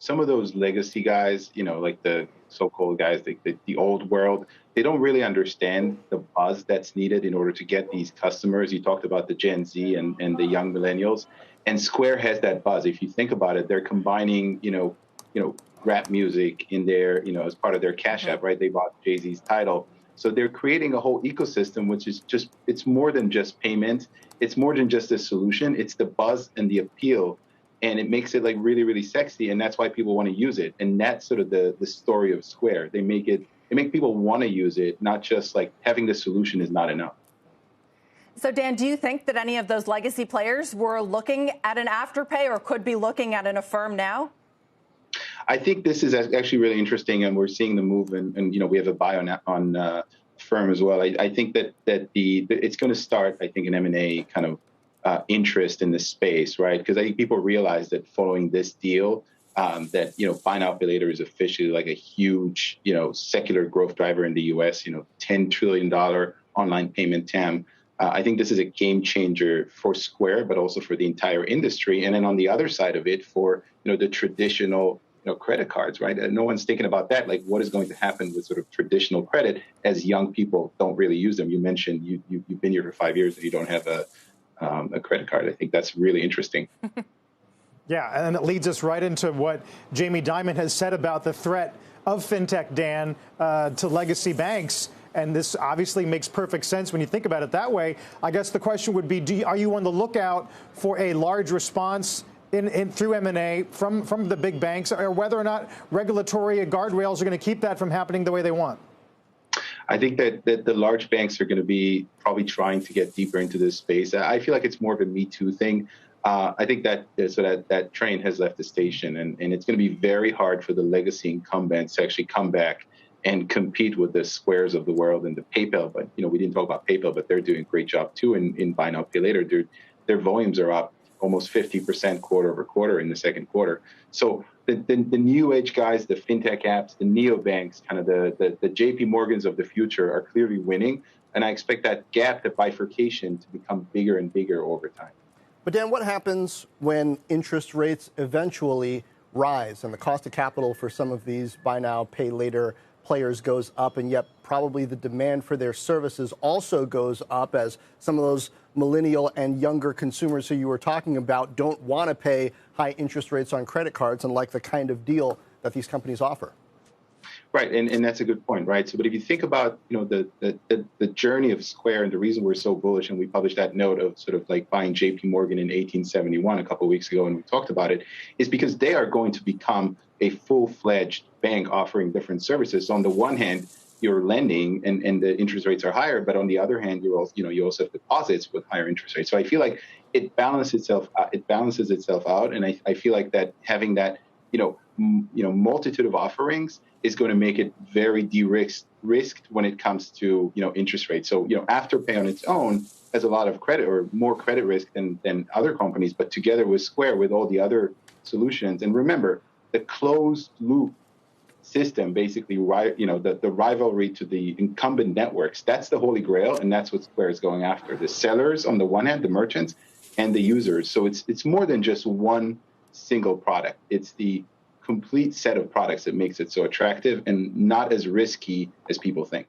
some of those legacy guys, like the so-called guys, the old world, they don't really understand the buzz that's needed in order to get these customers. You talked about the Gen Z and the young millennials, and Square has that buzz. If you think about it, they're combining, rap music in there, as part of their Cash App, right? They bought Jay-Z's title. So they're creating a whole ecosystem, which is it's more than just payment. It's more than just a solution. It's the buzz and the appeal. And it makes it like really, really sexy. And that's why people want to use it. And that's sort of the story of Square. They make people want to use it, not just like having the solution is not enough. So, Dan, do you think that any of those legacy players were looking at an Afterpay or could be looking at an Affirm now? I think this is actually really interesting, and we're seeing the move, and we have a buy on Affirm as well. I think that it's going to start, I think, an M&A kind of interest in this space, right? Because I think people realize that following this deal, that buy now pay later is officially like a huge secular growth driver in the U.S. $10 trillion online payment TAM. I think this is a game changer for Square, but also for the entire industry. And then on the other side of it, for the traditional credit cards, right? And no one's thinking about that. Like, what is going to happen with sort of traditional credit as young people don't really use them? You mentioned you've been here for 5 years and you don't have a credit card. I think that's really interesting. Yeah, and it leads us right into what Jamie Dimon has said about the threat of fintech, Dan, to legacy banks. And this obviously makes perfect sense when you think about it that way. I guess the question would be, are you on the lookout for a large response through M&A from the big banks, or whether or not regulatory guardrails are going to keep that from happening the way they want? I think that the large banks are going to be probably trying to get deeper into this space. I feel like it's more of a Me Too thing. I think that train has left the station, and it's going to be very hard for the legacy incumbents to actually come back and compete with the Squares of the world and the PayPal. But we didn't talk about PayPal, but they're doing a great job too in buy now pay later. Their volumes are up almost 50% quarter over quarter in the second quarter. So the new age guys, the fintech apps, the neobanks, kind of the JP Morgans of the future are clearly winning. And I expect that gap, that bifurcation, to become bigger and bigger over time. But Dan, what happens when interest rates eventually rise and the cost of capital for some of these buy now, pay later players goes up, and yet probably the demand for their services also goes up as some of those millennial and younger consumers who you were talking about don't want to pay high interest rates on credit cards and like the kind of deal that these companies offer? Right, and that's a good point, right? So, but if you think about the journey of Square and the reason we're so bullish, and we published that note of sort of like buying JP Morgan in 1871 a couple of weeks ago, and we talked about it, is because they are going to become a full-fledged bank offering different services. So on the one hand, you're lending and the interest rates are higher, but on the other hand, you also have deposits with higher interest rates. So I feel like it balances itself out, and I feel like that having that multitude of offerings is going to make it very de-risked when it comes to interest rates. So Afterpay on its own has a lot of credit or more credit risk than other companies, but together with Square, with all the other solutions, and remember the closed loop system, basically, the rivalry to the incumbent networks, that's the holy grail, and that's what Square is going after. The sellers on the one hand, the merchants, and the users. So it's more than just one single product. It's the complete set of products that makes it so attractive and not as risky as people think.